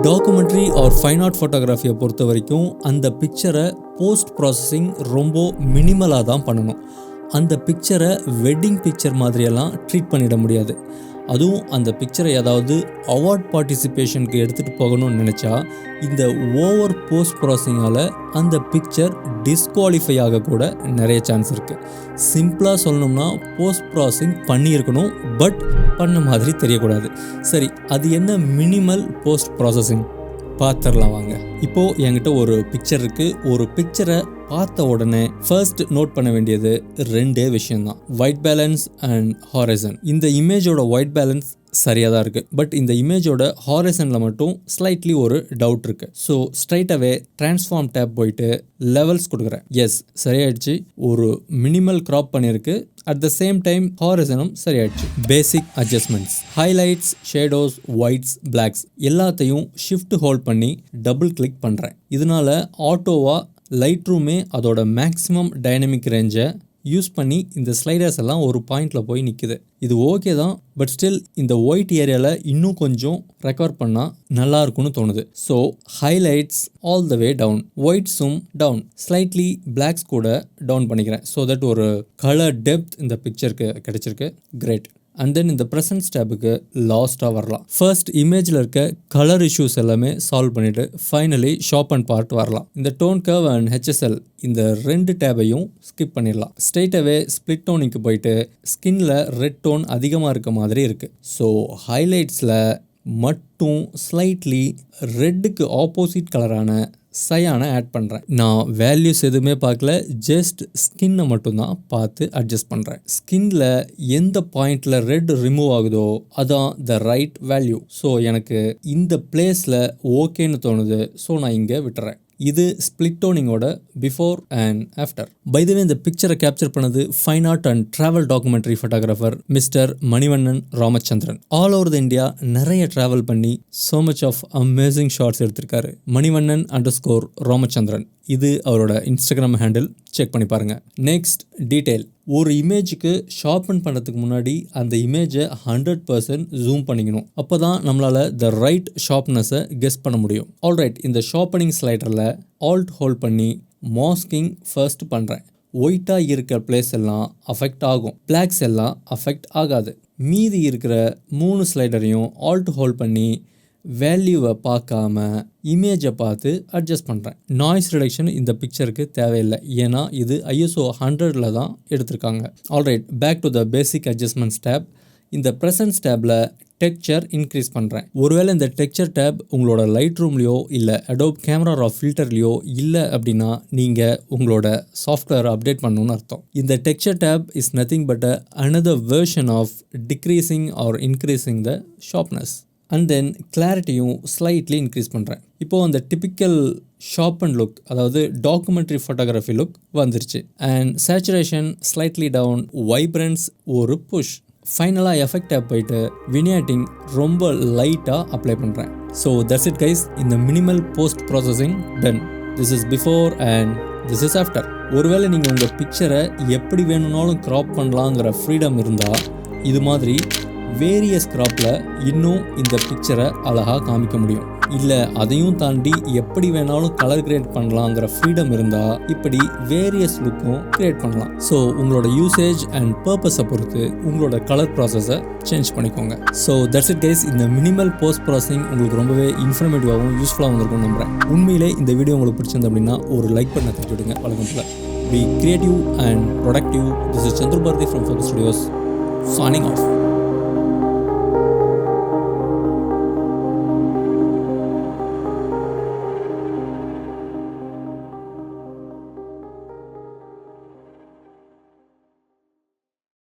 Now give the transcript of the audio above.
Documentary R fine art ஃபோட்டோகிராஃபியை பொறுத்த வரைக்கும் அந்த பிக்சரை போஸ்ட் ப்ராசஸிங் ரொம்ப மினிமலாக தான் பண்ணணும். அந்த பிக்சரை வெட்டிங் பிக்சர் மாதிரியெல்லாம் ட்ரீட் பண்ணிட முடியாது. அதுவும் அந்த பிக்சரை ஏதாவது அவார்ட் பார்ட்டிசிபேஷனுக்கு எடுத்துகிட்டு போகணும்னு நினச்சா இந்த ஓவர் போஸ்ட் ப்ராசஸிங்கால் அந்த பிக்சர் டிஸ்குவாலிஃபை ஆக கூட நிறைய சான்ஸ் இருக்குது. சிம்பிளாக சொல்லணும்னா போஸ்ட் ப்ராசஸிங் பண்ணியிருக்கணும், பட் பண்ண மாதிரி தெரியக்கூடாது. சரி, அது என்ன மினிமல் போஸ்ட் ப்ராசஸிங் பார்த்துடலாம் வாங்க. இப்போது என்கிட்ட ஒரு பிக்சர் இருக்குது. ஒரு பிக்சரை பார்த்த உடனே ஃபர்ஸ்ட் நோட் பண்ண வேண்டியது ரெண்டே விஷயம்தான், ஒயிட் பேலன்ஸ் அண்ட் ஹாரிசன். இந்த இமேஜோட ஒயிட் பேலன்ஸ் சரியாக தான் இருக்குது, பட் இந்த இமேஜோட ஹாரிசனில் மட்டும் ஸ்லைட்லி ஒரு டவுட் இருக்குது. ஸோ ஸ்ட்ரைட்டாகவே ட்ரான்ஸ்ஃபார்ம் டேப் போயிட்டு லெவல்ஸ் கொடுக்குறேன். எஸ், சரியாயிடுச்சு. ஒரு மினிமல் க்ராப் பண்ணியிருக்கு. அட் த சேம் டைம் ஹாரிசனும் சரியாயிடுச்சு. Basic adjustments, highlights, shadows, whites, blacks எல்லாத்தையும் ஷிஃப்ட் ஹோல்ட் பண்ணி டபுள் கிளிக் பண்ணுறேன். இதனால ஆட்டோவாக லைட்ரூமே அதோட மேக்ஸிமம் டைனமிக் ரேஞ்சை யூஸ் பண்ணி இந்த ஸ்லைடர்ஸ் எல்லாம் ஒரு பாயிண்டில் போய் நிற்குது. இது ஓகே தான், பட் ஸ்டில் இந்த ஒயிட் ஏரியாவில் இன்னும் கொஞ்சம் ரெக்கவர் பண்ணால் நல்லா இருக்கும்னு தோணுது. So highlights all the way down, ஒயிட்ஸும் டவுன், ஸ்லைட்லி பிளாக்ஸ் கூட டவுன் பண்ணிக்கிறேன். ஸோ தட் ஒரு கலர் டெப்த் இந்த பிக்சருக்கு கிடைச்சிருக்கு. கிரேட். அண்ட் தென் இந்த ப்ரெசன்ஸ் டேபுக்கு லாஸ்ட்டாக வரலாம். ஃபர்ஸ்ட் இமேஜில் இருக்க கலர் இஷ்யூஸ் எல்லாமே சால்வ் பண்ணிவிட்டு ஃபைனலி ஷாப் அண்ட் பார்ட் வரலாம். இந்த டோன் கர்வ் அண்ட் HSL இந்த ரெண்டு டேபையும் ஸ்கிப் பண்ணிடலாம். ஸ்ட்ரெயிட்டாகவே ஸ்ப்ளிட் டோனிங்க்கு போயிட்டு ஸ்கின்ல ரெட் டோன் அதிகமாக இருக்க மாதிரி இருக்குது. ஸோ ஹைலைட்ஸில் மட்டும் ஸ்லைட்லி ரெட்டுக்கு ஆப்போசிட் கலரான சயானை ஆட் பண்ணுறேன். நான் வேல்யூஸ் எதுவுமே பார்க்கல, ஜஸ்ட் ஸ்கின்னை மட்டும்தான் பார்த்து அட்ஜஸ்ட் பண்ணுறேன். ஸ்கின்ல எந்த பாயிண்டில் ரெட் ரிமூவ் ஆகுதோ அதான் த ரைட் வேல்யூ. ஸோ எனக்கு இந்த பிளேஸில் ஓகேன்னு தோணுது. ஸோ நான் இங்கே விட்டுறேன். இது ஸ்பிளிட் டோனிங்கோட before and after. By the way, இந்த பிக்சரை கேப்சர் பண்ணது fine art and travel documentary photographer mister Manivannan Ramachandran. All over the India நிறைய ட்ராவல் பண்ணி so much of amazing shots எடுத்திருக்காரு. மணிவண்ணன் _ ராமச்சந்திரன், இது அவரோட இன்ஸ்டாகிராம் ஹேண்டில். செக் பண்ணி பாருங்கள். Next, detail. ஒரு இமேஜுக்கு ஷார்பன் பண்ணுறதுக்கு முன்னாடி அந்த இமேஜை 100% ஜூம் பண்ணிக்கணும். அப்போ தான் நம்மளால் த ரைட் ஷார்ப்னஸை கெஸ் பண்ண முடியும். ஆல்ரைட், இந்த ஷார்ப்பனிங் ஸ்லைடரில் ஆல்ட் ஹோல்ட் பண்ணி மாஸ்கிங் ஃபர்ஸ்ட் பண்ணுறேன். ஒயிட்டாக இருக்கிற பிளேஸ் எல்லாம் அஃபெக்ட் ஆகும், பிளாக்ஸ் எல்லாம் அஃபெக்ட் ஆகாது. மீதி இருக்கிற 3 ஸ்லைடரையும் ஆல்ட் ஹோல்ட் பண்ணி வேல்யூவை பார்க்காம இமேஜை பார்த்து அட்ஜஸ்ட் பண்ணுறேன். நாய்ஸ் ரிடக்ஷன் இந்த பிக்சருக்கு தேவையில்லை, ஏன்னா இது ISO 100ல் தான் எடுத்திருக்காங்க. Alright, back to the basic adjustments tab. இந்த ப்ரெசன்ஸ் டேப்பில் டெக்ஸ்சர் இன்க்ரீஸ் பண்ணுறேன். ஒருவேளை இந்த டெக்ஸ்சர் டேப் உங்களோட லைட்ரூம்லையோ இல்லை அடோப் கேமரா ரா ஃபில்டர்லையோ இல்லை அப்படின்னா நீங்கள் உங்களோட சாஃப்ட்வேரை அப்டேட் பண்ணணும்னு அர்த்தம். இந்த texture tab is nothing but another version of decreasing or increasing the sharpness. And then கிளாரிட்டியும் ஸ்லைட்லி இன்க்ரீஸ் பண்ணுறேன். இப்போது அந்த டிப்பிக்கல் ஷார்ப்பன் லுக், அதாவது டாக்குமெண்ட்ரி ஃபோட்டோகிராஃபி லுக் வந்துருச்சு. And saturation slightly down, vibrance ஒரு புஷ். ஃபைனலாக எஃபெக்ட் டேப் போயிட்டு vignetting ரொம்ப லைட்டாக அப்ளை பண்ணுறேன். ஸோ தட்ஸ் இட் கைஸ், இந்த minimal post processing done. This is before and this is after. ஒருவேளை நீங்கள் உங்கள் பிக்சரை எப்படி வேணும்னாலும் க்ராப் பண்ணலாங்கிற ஃப்ரீடம் இருந்தால் இது மாதிரி வேரியஸ் கிராப்பில் இன்னும் இந்த பிக்சரை அழகாக காமிக்க முடியும். இல்லை அதையும் தாண்டி எப்படி வேணாலும் கலர் கிரியேட் பண்ணலாங்கிற ஃப்ரீடம் இருந்தால் இப்படி வேரியஸ் லுக்கும் கிரியேட் பண்ணலாம். ஸோ உங்களோட யூசேஜ் அண்ட் பர்பஸை பொறுத்து உங்களோட கலர் ப்ராசஸை சேஞ்ச் பண்ணிக்கோங்க. ஸோ தட்ஸ் இட் கைஸ், இந்த மினிமல் போஸ்ட் ப்ராசஸிங் உங்களுக்கு ரொம்பவே இன்ஃபர்மேட்டிவாகவும் யூஸ்ஃபுல்லாகவும் இருக்கும்னு நம்புகிறேன். உண்மையிலே இந்த வீடியோ உங்களுக்கு பிடிச்சிருந்து அப்படின்னா ஒரு லைக் பண்ண தட்டி விடுங்க. வழக்கத்தில் be creative and productive. This is Chandru Bharathi from Focus Studios, signing off.